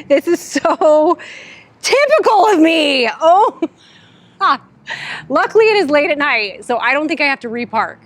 This is so typical of me. Oh, luckily it is late at night, so I don't think I have to repark.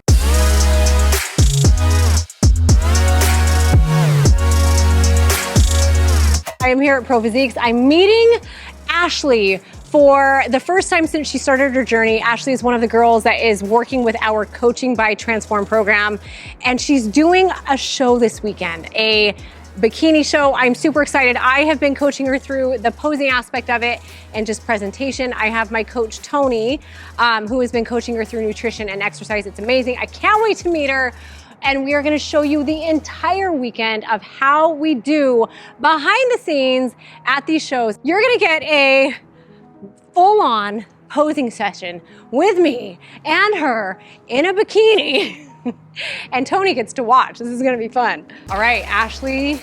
I am here at Pro Physiques. I'm meeting Ashley for the first time since she started her journey. Ashley is one of the girls that is working with our Coaching by Transform program, and she's doing a show this weekend, a bikini show. I'm super excited. I have been coaching her through the posing aspect of it and just presentation. I have my coach, Tony, who has been coaching her through nutrition and exercise. It's amazing. I can't wait to meet her. And we are gonna show you the entire weekend of how we do behind the scenes at these shows. You're gonna get a full-on posing session with me and her in a bikini. And Tony gets to watch. This is gonna be fun. All right, Ashley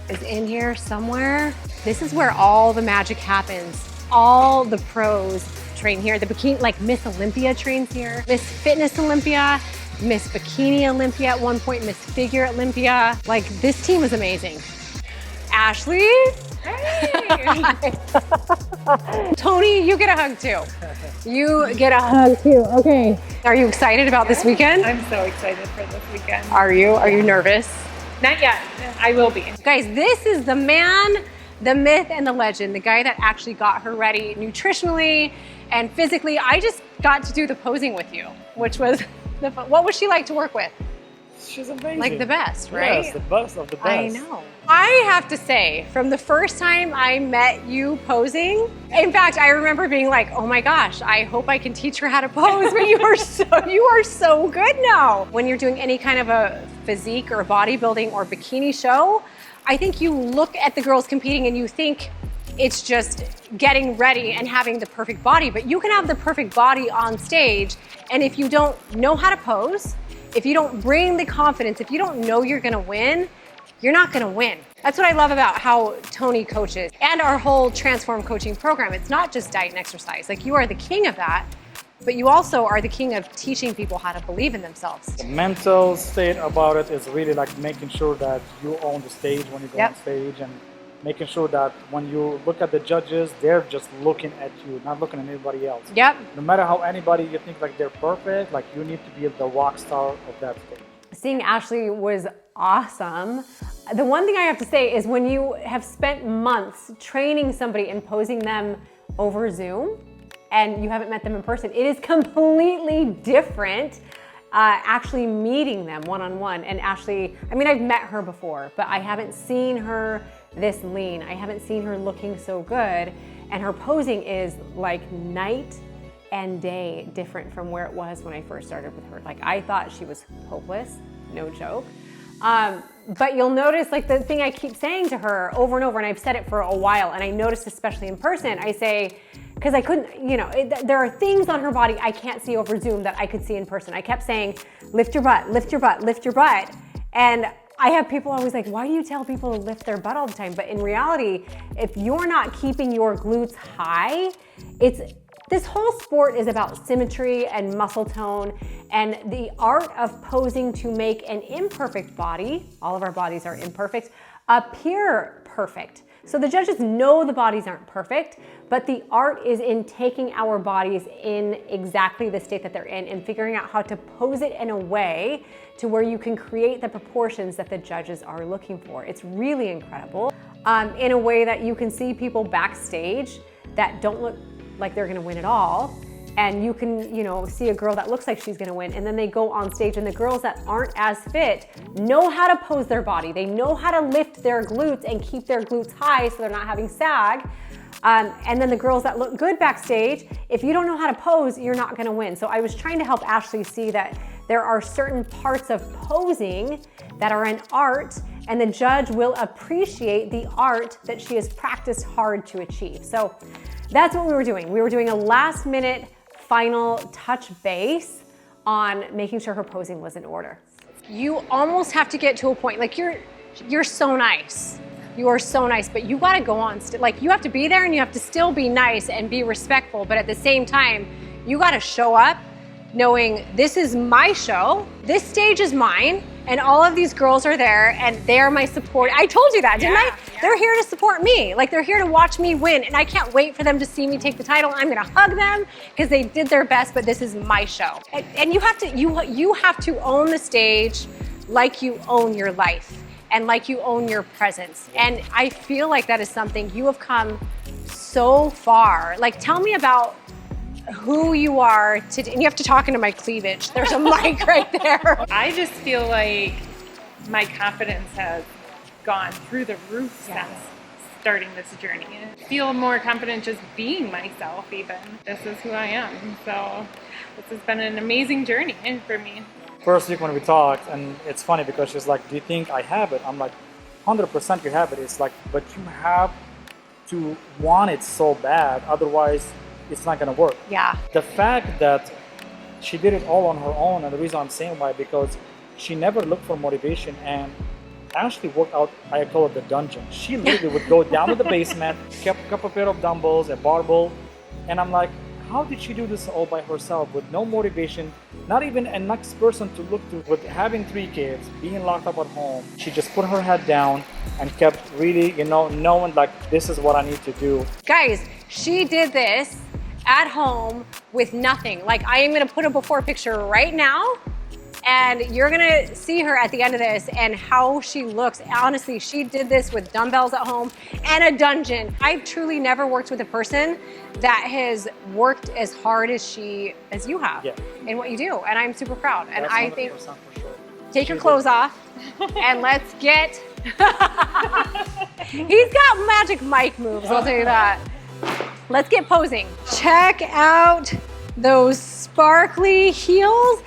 is in here somewhere. This is where all the magic happens. All the pros train here. The bikini, like Miss Olympia trains here. Miss Fitness Olympia, Miss Bikini Olympia at one point, Miss Figure Olympia. Like, this team is amazing. Ashley. Hey. Tony, you get a hug too. You get a hug too. Okay. Are you excited about this weekend? I'm so excited for this weekend. Are you? Are you nervous? Not yet. I will be. Guys, this is the man, the myth, and the legend, the guy that actually got her ready nutritionally and physically. I just got to do the posing with you, which was, what was she like to work with? She's amazing. Like the best, right? Yes, the best of the best. I know. I have to say, from the first time I met you posing, in fact, I remember being like, oh my gosh, I hope I can teach her how to pose, but you are so good now. When you're doing any kind of a physique or bodybuilding or bikini show, I think you look at the girls competing and you think it's just getting ready and having the perfect body, but you can have the perfect body on stage, and if you don't know how to pose, if you don't bring the confidence, if you don't know you're gonna win, you're not gonna win. That's what I love about how Tony coaches and our whole Transform coaching program. It's not just diet and exercise. Like, you are the king of that, but you also are the king of teaching people how to believe in themselves. The mental state about it is really like making sure that you own the stage when you go on stage, and making sure that when you look at the judges, they're just looking at you, not looking at anybody else. Yep. No matter how anybody you think like they're perfect, like you need to be the rock star of that stage. Seeing Ashley was awesome. The one thing I have to say is when you have spent months training somebody and posing them over Zoom and you haven't met them in person, it is completely different actually meeting them one-on-one. And Ashley, I mean, I've met her before, but I haven't seen her this lean. I haven't seen her looking so good, and her posing is like night and day different from where it was when I first started with her. Like, I thought she was hopeless, no joke. But you'll notice, like, the thing I keep saying to her over and over, and I've said it for a while, and I noticed especially in person, I say, because I couldn't, you know, there are things on her body I can't see over Zoom that I could see in person. I kept saying, lift your butt, lift your butt, lift your butt. And I have people always like, why do you tell people to lift their butt all the time? But in reality, if you're not keeping your glutes high, this whole sport is about symmetry and muscle tone, and the art of posing to make an imperfect body, all of our bodies are imperfect, appear perfect. So the judges know the bodies aren't perfect, but the art is in taking our bodies in exactly the state that they're in and figuring out how to pose it in a way to where you can create the proportions that the judges are looking for. It's really incredible. In a way that you can see people backstage that don't look like they're gonna win at all. And you can, you know, see a girl that looks like she's gonna win, and then they go on stage, and the girls that aren't as fit know how to pose their body. They know how to lift their glutes and keep their glutes high so they're not having sag. And then the girls that look good backstage, if you don't know how to pose, you're not gonna win. So I was trying to help Ashley see that there are certain parts of posing that are an art, and the judge will appreciate the art that she has practiced hard to achieve. So that's what we were doing. We were doing a last minute final touch base on making sure her posing was in order. You almost have to get to a point, like you're so nice. You are so nice, but you gotta go on, like you have to be there and you have to still be nice and be respectful, but at the same time, you gotta show up knowing this is my show, this stage is mine, And all of these girls are there and they're my support. I told you that, didn't I? They're here to support me. Like they're here to watch me win. And I can't wait for them to see me take the title. I'm gonna hug them because they did their best, but this is my show. And you have to own the stage like you own your life and like you own your presence. And I feel like that is something you have come so far. Like tell me about who you are today. And you have to talk into my cleavage. There's a mic right there. I just feel like my confidence has gone through the roof since starting this journey. I feel more confident just being myself even. This is who I am. So this has been an amazing journey for me. First week when we talked, and it's funny because she's like, do you think I have it? I'm like, 100% you have it. It's like, but you have to want it so bad, otherwise it's not gonna work. Yeah. The fact that she did it all on her own, and the reason I'm saying why, because she never looked for motivation and actually worked out, I call it the dungeon. She literally would go down to the basement, kept a pair of dumbbells, a barbell, and I'm like, how did she do this all by herself with no motivation, not even a next person to look to, with having 3 kids, being locked up at home? She just put her head down and kept really, knowing like, this is what I need to do. Guys, she did this at home with nothing. Like I am gonna put a before picture right now and you're gonna see her at the end of this and how she looks. Honestly, she did this with dumbbells at home and a dungeon. I've truly never worked with a person that has worked as hard as you have in what you do. And I'm super proud. And That's I think, for sure. take your clothes off and let's get, he's got magic mic moves, I'll tell you that. Let's get posing. Check out those sparkly heels.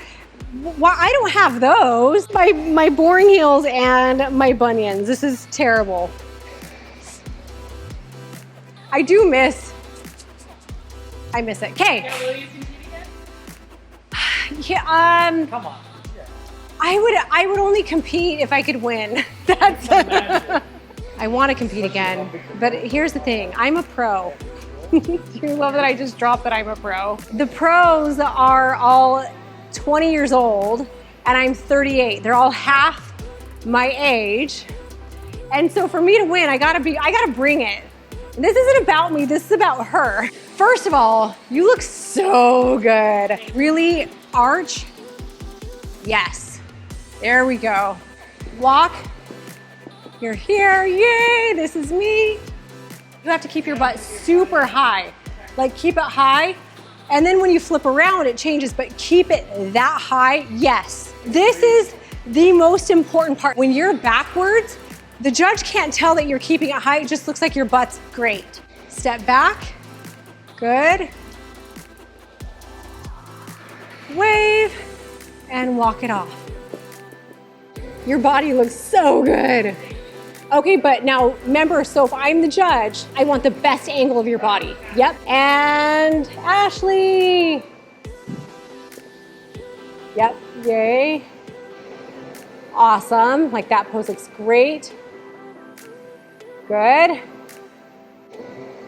Well, I don't have those. My boring heels and my bunions. This is terrible. I miss it. Okay. Will you compete again? Yeah, Come on. I would only compete if I could win. That's I want to compete again, but here's the thing. I'm a pro. Do you love that I just dropped that I'm a pro? The pros are all 20 years old and I'm 38. They're all half my age. And so for me to win, I gotta bring it. And this isn't about me, this is about her. First of all, you look so good. Really arch. Yes, there we go. Walk, you're here, yay, this is me. You have to keep your butt super high. Like keep it high. And then when you flip around, it changes, but keep it that high, yes. This is the most important part. When you're backwards, the judge can't tell that you're keeping it high, it just looks like your butt's great. Step back, good. Wave, and walk it off. Your body looks so good. Okay, but now remember, so if I'm the judge, I want the best angle of your body. Yep, and Ashley. Yep, yay. Awesome, like that pose looks great. Good. I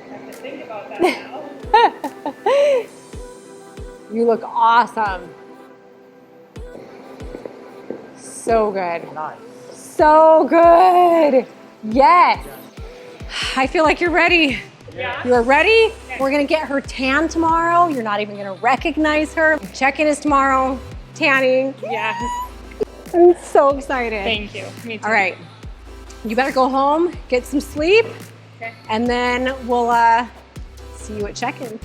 have to think about that now. You look awesome. So good. Nice. So good. Yes. I feel like you're ready. Yeah. You are ready? We're gonna get her tan tomorrow. You're not even gonna recognize her. Check-in is tomorrow. Tanning. Yes. I'm so excited. Thank you. Me too. All right. You better go home, get some sleep, Okay. and then we'll see you at check-in.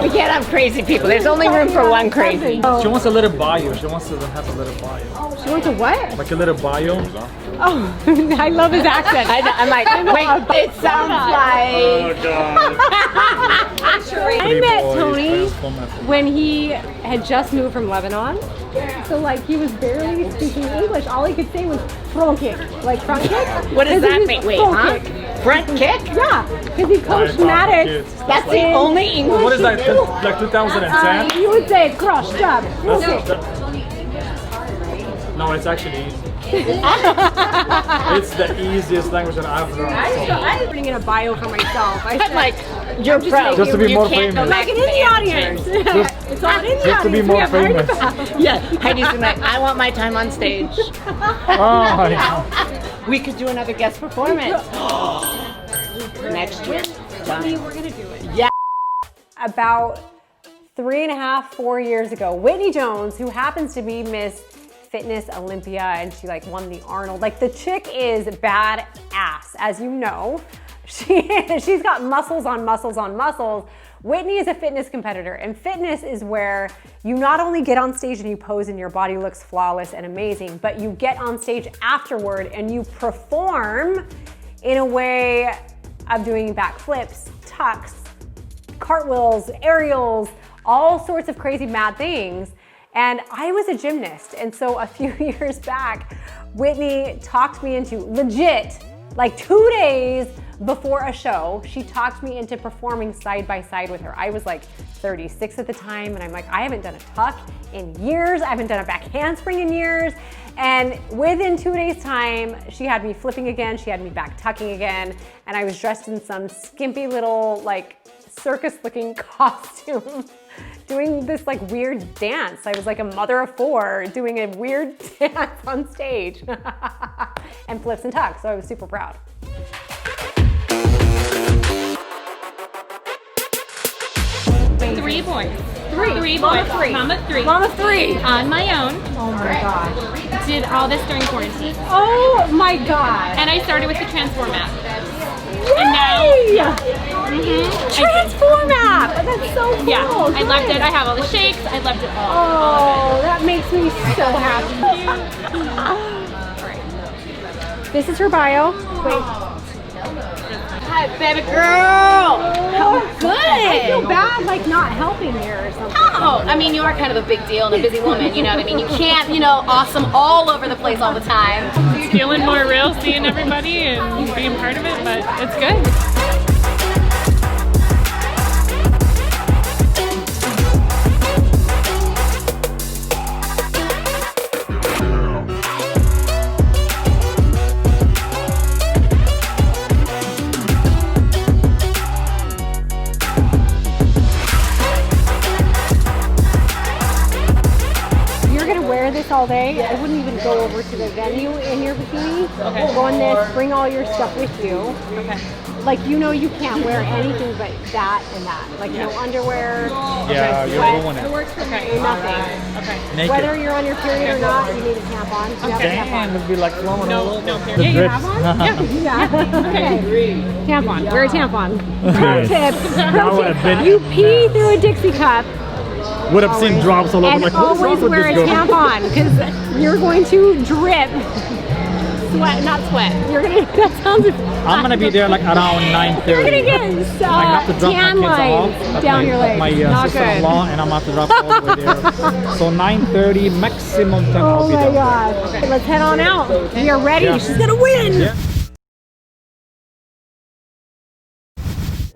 We can't have crazy people. There's only room for one crazy. She wants a little bio. She wants to have a little bio. She wants a what? Like a little bio. Oh, I love his accent. I'm like, wait, it sounds like. God. I met Tony when he had just moved from Lebanon. So like he was barely speaking English. All he could say was front kick. Like front kick. What does that mean? Wait, huh? Kick. Front kick? Yeah, because he coached Maddox. That's the only English. What is that? Like 2010? You would say cross jab. No, it's actually easy. It's the easiest language that I've learned. I'm putting in a bio for myself. I said, Like, you're pro. Just to be You more can't go famous. back like to in the the answers. audience. It's all in the Just to be audience. more We have heard famous. about- Yeah, Heidi's been like, I want my time on stage. Oh, my God. We could do another guest performance. Next year. Done. We're gonna do it. Yeah. About 3.5, 4 years ago, Whitney Jones, who happens to be Miss Fitness Olympia, and she like won the Arnold. Like the chick is badass, as you know. She's got muscles on muscles on muscles. Whitney is a fitness competitor, and fitness is where you not only get on stage and you pose and your body looks flawless and amazing, but you get on stage afterward and you perform in a way of doing backflips, tucks, cartwheels, aerials, all sorts of crazy mad things. And I was a gymnast, and so a few years back, Whitney talked me into, legit, like 2 days before a show, she talked me into performing side by side with her. I was like 36 at the time, and I'm like, I haven't done a tuck in years, I haven't done a back handspring in years. And within 2 days' time, she had me flipping again, she had me back tucking again, and I was dressed in some skimpy little like circus-looking costume, doing this like weird dance. I was like a mother of four doing a weird dance on stage and flips and tucks, so I was super proud. Three boys. Three. Boys. Mama three. Mama three. Mama three. On my own. Oh my gosh. Did all this during quarantine. Oh my god. And I started with the Transform app. Yay! Mm-hmm. Transform app. That's so cool. Yeah, I Good. loved it. I have all the shakes. I loved it all. Oh, that makes me so happy. This is her bio. Wait. Hi, baby girl. How good. I feel bad like not helping here or something. Oh, I mean, you are kind of a big deal and a busy woman, you know what I mean? You can't, awesome all over the place all the time. It's feeling more real seeing everybody and being part of it, but it's good. This all day. I wouldn't even go over to the venue in your bikini. Okay. Go on this, bring all your stuff with you. Okay. Like, you can't wear anything but that and that. Like, no underwear. Yeah, you're ruining it. Okay. Nothing. Okay. Naked. Whether you're on your period or not, you need a tampon. You have a Damn, tampon. it'd be like flowing all over. No The period. You drips. have one? Yeah. Okay. Tampon. Wear a tampon. Pro Nice. tip. I would have been You a pee mess. through a Dixie cup. Would have seen drops all over. And Like, what is wrong always with wear a this girl? tampon because you're going to drip. Sweat, not sweat. You're gonna. That sounds. I'm gonna be there like around 9:30. You're gonna get I have to drop tan my kids lines off at down my, your at legs. my Not good. sister-in-law, and I'm gonna have to drop all the way there. So 9:30 maximum 10 I'll Oh be my there. gosh. Okay. Let's head on out. We are ready. Yeah. She's gonna win. Yeah.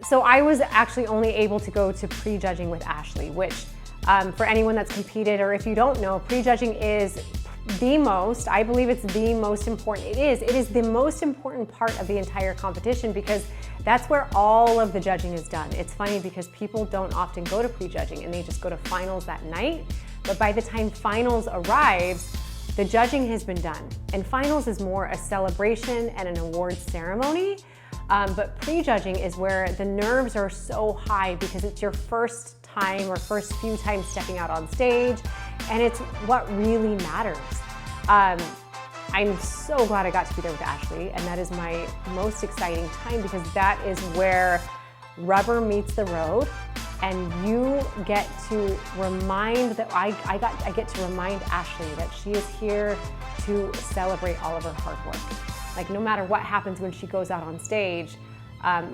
So I was actually only able to go to pre-judging with Ashley, which for anyone that's competed, or if you don't know, pre-judging is the most, I believe it's the most important. It is the most important part of the entire competition because that's where all of the judging is done. It's funny because people don't often go to pre-judging and they just go to finals that night. But by the time finals arrives, the judging has been done. And finals is more a celebration and an awards ceremony. But pre-judging is where the nerves are so high because it's your first time or first few times stepping out on stage, and it's what really matters. I'm so glad I got to be there with Ashley, and that is my most exciting time because that is where rubber meets the road, and you get to remind that I get to remind Ashley that she is here to celebrate all of her hard work. Like, no matter what happens when she goes out on stage,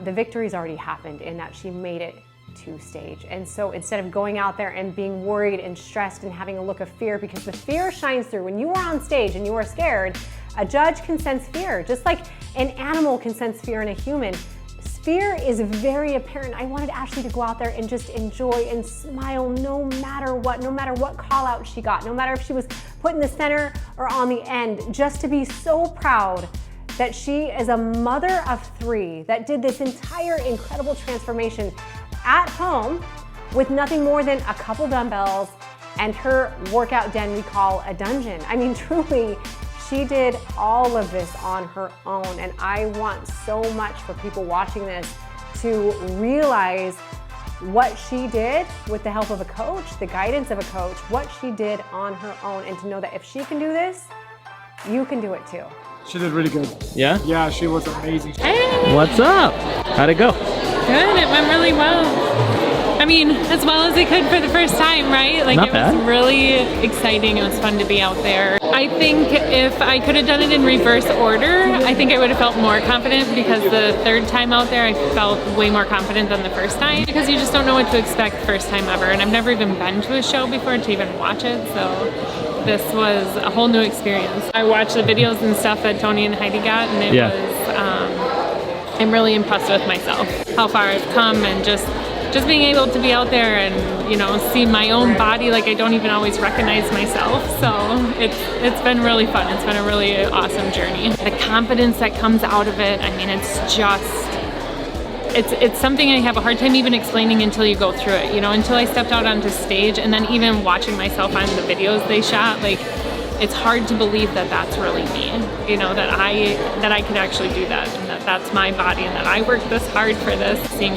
the victory's already happened in that she made it to stage. And so instead of going out there and being worried and stressed and having a look of fear, because the fear shines through. When you are on stage and you are scared, a judge can sense fear. Just like an animal can sense fear in a human, fear is very apparent. I wanted Ashley to go out there and just enjoy and smile no matter what call out she got, no matter if she was put in the center or on the end, just to be so proud that she is a mother of 3 that did this entire incredible transformation at home with nothing more than a couple dumbbells and her workout den we call a dungeon. I mean, truly, she did all of this on her own, and I want so much for people watching this to realize what she did with the help of a coach, the guidance of a coach, what she did on her own, and to know that if she can do this, you can do it too. She did really good. Yeah? Yeah, she was amazing. Hey! What's up? How'd it go? Good, it went really well. I mean, as well as I could for the first time, right? Like, Not it bad. was really exciting. It was fun to be out there. I think if I could have done it in reverse order, I think I would have felt more confident, because the third time out there, I felt way more confident than the first time, because you just don't know what to expect first time ever. And I've never even been to a show before to even watch it, so this was a whole new experience. I watched the videos and stuff that Tony and Heidi got, and it was, I'm really impressed with myself, how far I've come, and just being able to be out there and, you know, see my own body like I don't even always recognize myself. So it's been really fun. It's been a really awesome journey. The confidence that comes out of it, I mean, it's just, it's something I have a hard time even explaining until you go through it, you know, until I stepped out onto stage, and then even watching myself on the videos they shot, like, it's hard to believe that that's really me, you know, that I could actually do that, and that that's my body, and that I worked this hard for this. Seeing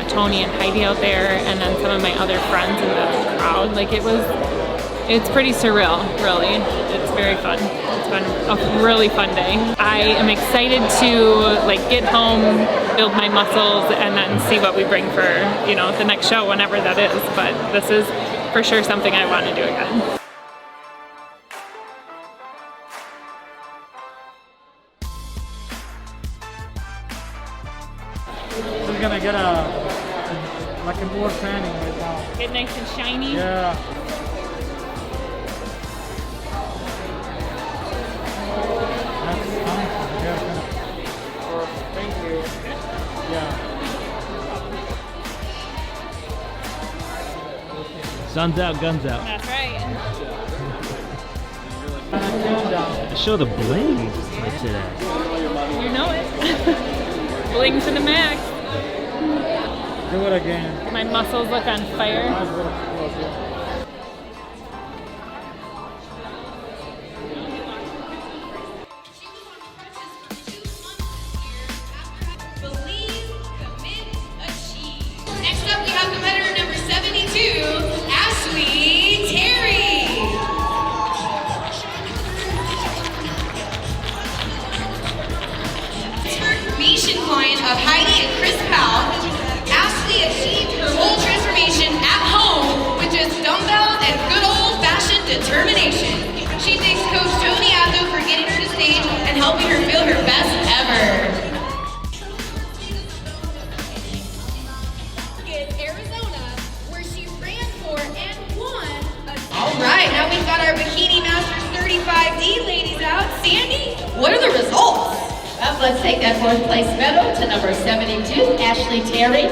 Tony and Heidi out there, and then some of my other friends in the crowd, like, it's pretty surreal, really. It's very fun. It's been a really fun day. I am excited to, like, get home, build my muscles, and then see what we bring for, you know, the next show, whenever that is. But this is for sure something I want to do again. She's gonna get like a more tanning right now. Get nice and shiny. Yeah. That's fine. Yeah. Perfect. Thank you. Yeah. Sun's out, guns out. That's right. Show the blades today. You know it. Bling to the max. Do it again. My muscles look on fire. Nice little close, yeah. Next up, we have competitor number 72, Ashley Terry. Transformation client of Heidi and Chris Powell, Ashley achieved her whole transformation at home with just dumbbells and good old-fashioned determination. She thanks Coach Tony Abdo for getting her to stage and helping her feel her best ever. Arizona, where she ran for and won. All right, now we've got our Bikini Masters 35D ladies out. Sandy, what are the results? Well, let's take that fourth place medal to number 72, Ashley Terry.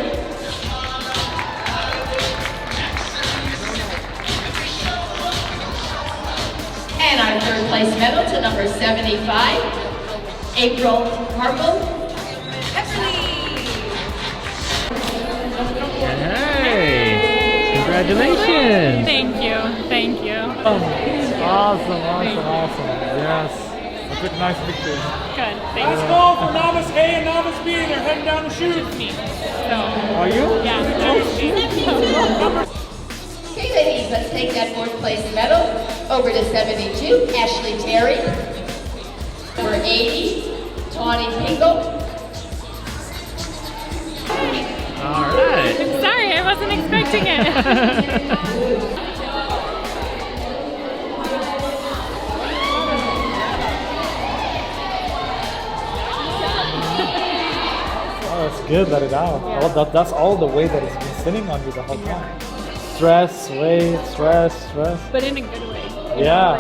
And our third place medal to number 75, April Harple. Hey! Congratulations! Thank you. Thank you. Awesome. Yes. I took nice pictures. Good. Let's Thank you. go for novice A and novice B. They're heading down the chute. Me. So, Are you? yeah. That Okay, ladies, let's take that fourth place medal over to 72, Ashley Terry. Number 80, Tawny Pingle. All right. I'm sorry, I wasn't expecting it. Oh, that's good. Let it out. Yeah. Oh, that's all the weight that has been sitting on you the whole time. Stress, weight, stress. But in a good way. Yeah.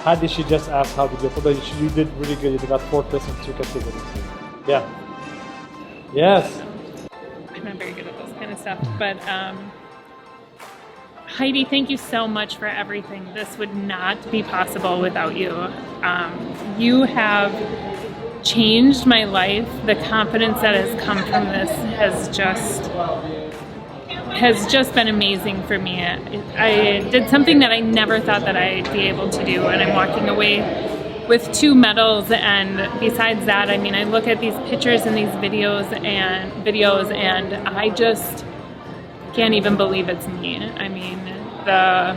How did she just ask how did you do? But you did really good. You got 4th place in 2 categories. Yeah. Yes. I'm not very good at this kind of stuff, but Heidi, thank you so much for everything. This would not be possible without you. You have changed my life. The confidence that has come from this has just been amazing for me. I did something that I never thought that I'd be able to do, and I'm walking away with 2 medals. And besides that, I mean, I look at these pictures and these videos, and I just can't even believe it's me. I mean, the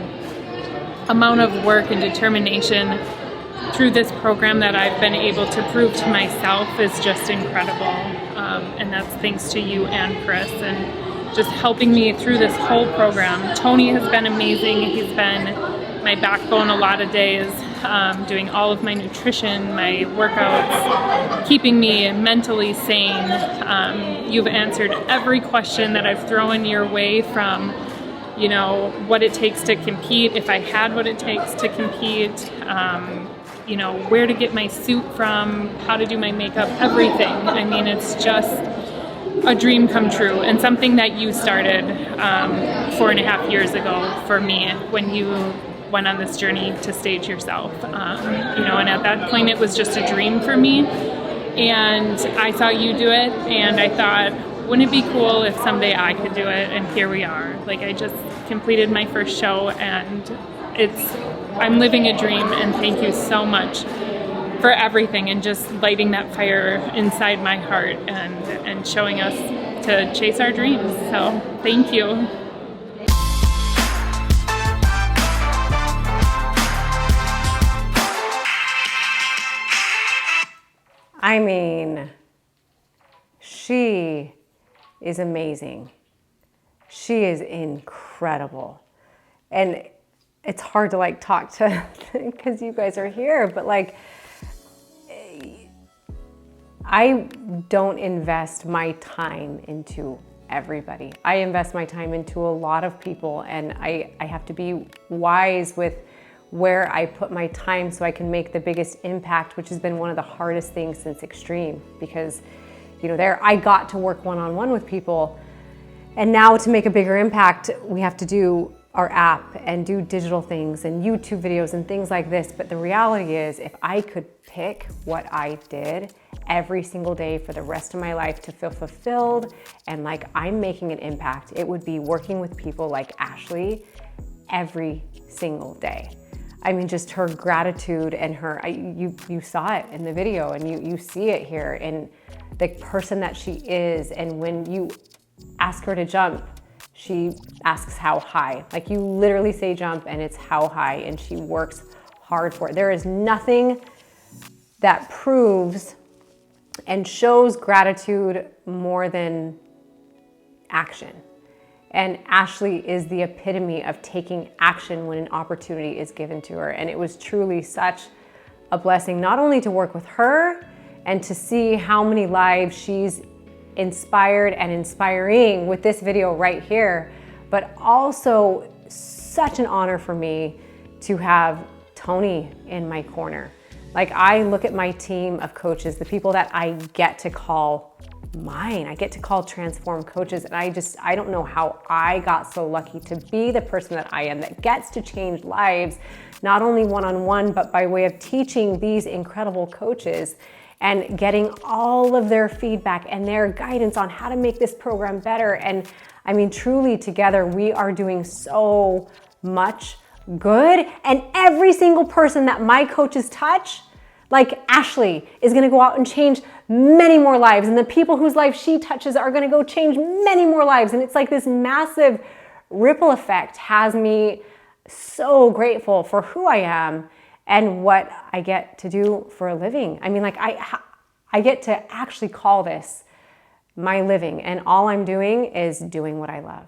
amount of work and determination through this program that I've been able to prove to myself is just incredible. And that's thanks to you and Chris, and just helping me through this whole program. Tony has been amazing. He's been my backbone a lot of days, doing all of my nutrition, my workouts, keeping me mentally sane. You've answered every question that I've thrown your way, from, you know, what it takes to compete, if I had what it takes to compete, you know, where to get my suit from, how to do my makeup, everything. I mean, it's just a dream come true, and something that you started 4.5 years ago for me when you went on this journey to stage yourself. You know, and at that point it was just a dream for me, and I saw you do it, and I thought, wouldn't it be cool if someday I could do it? And here we are. Like, I just completed my first show, and I'm living a dream, and thank you so much for everything, and just lighting that fire inside my heart, and showing us to chase our dreams. So thank you. I mean, she is amazing. She is incredible. And it's hard to like talk to because you guys are here, but like, I don't invest my time into everybody. I invest my time into a lot of people, and I have to be wise with where I put my time so I can make the biggest impact, which has been one of the hardest things since Extreme, because, you know, there I got to work one-on-one with people, and now to make a bigger impact, we have to do our app and do digital things and YouTube videos and things like this. But the reality is, if I could pick what I did every single day for the rest of my life to feel fulfilled and like I'm making an impact, it would be working with people like Ashley every single day. I mean, just her gratitude and her, you saw it in the video, and you see it here in the person that she is. And when you ask her to jump, she asks how high. Like, you literally say jump and it's how high, and she works hard for it. There is nothing that proves and shows gratitude more than action. And Ashley is the epitome of taking action when an opportunity is given to her. And it was truly such a blessing, not only to work with her and to see how many lives she's inspired and inspiring with this video right here, but also such an honor for me to have Tony in my corner. Like, I look at my team of coaches, the people that I get to call mine, I get to call Transform coaches, and I don't know how I got so lucky to be the person that I am, that gets to change lives, not only one-on-one, but by way of teaching these incredible coaches and getting all of their feedback and their guidance on how to make this program better. And I mean, truly together, we are doing so much good. And every single person that my coaches touch, like Ashley, is gonna go out and change many more lives. And the people whose life she touches are gonna go change many more lives. And it's like this massive ripple effect has me so grateful for who I am and what I get to do for a living. I mean, like, I get to actually call this my living, and all I'm doing is doing what I love.